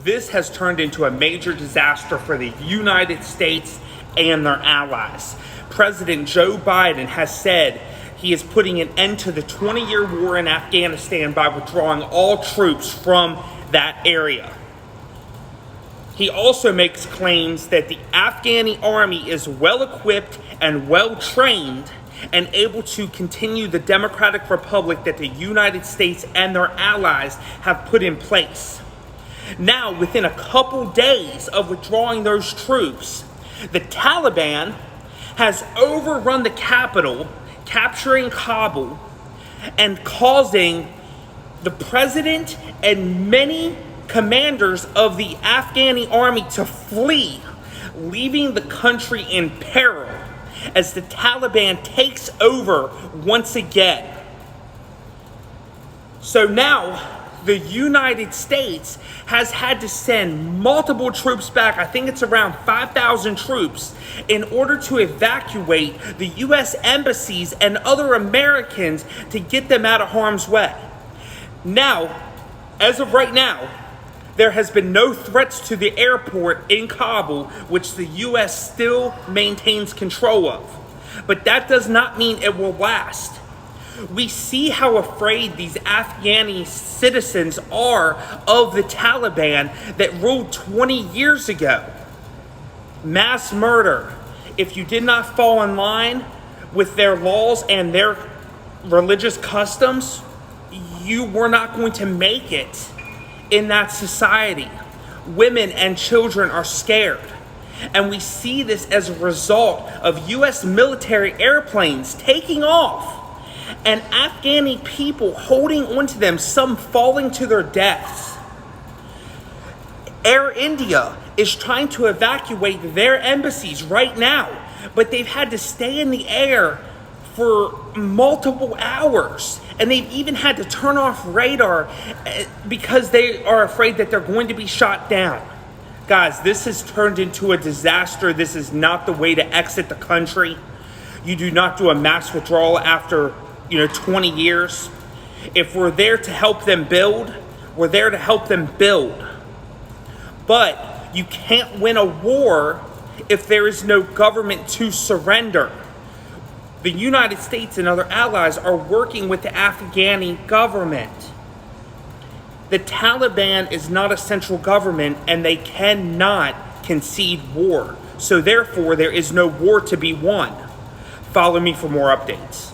This has turned into a major disaster for the United States and their allies. President Joe Biden has said he is putting an end to the 20-year war in Afghanistan by withdrawing all troops from that area. He also makes claims that the Afghani army is well equipped and well trained and able to continue the democratic republic that the United States and their allies have put in place. Now, within a couple days of withdrawing those troops, the Taliban has overrun the capital, capturing Kabul and causing the president and many commanders of the Afghani army to flee, leaving the country in peril as the Taliban takes over once again. So now the United States has had to send multiple troops back. I think it's around 5,000 troops in order to evacuate the U.S. embassies and other Americans to get them out of harm's way. Now, as of right now, there has been no threats to the airport in Kabul, which the U.S. still maintains control of. But that does not mean it will last. We see how afraid these Afghani citizens are of the Taliban that ruled 20 years ago. Mass murder. If you did not fall in line with their laws and their religious customs, you were not going to make it in that society. Women and children are scared. And we see this as a result of U.S. military airplanes taking off and Afghani people holding onto them, some falling to their deaths. Air India is trying to evacuate their embassies right now, but they've had to stay in the air for multiple hours. And they've even had to turn off radar because they are afraid that they're going to be shot down. Guys, this has turned into a disaster. This is not the way to exit the country. You do not do a mass withdrawal after 20 years. If we're there to help them build, we're there to help them build. But you can't win a war if there is no government to surrender. The United States and other allies are working with the Afghani government. The Taliban is not a central government and they cannot concede war. So therefore, there is no war to be won. Follow me for more updates.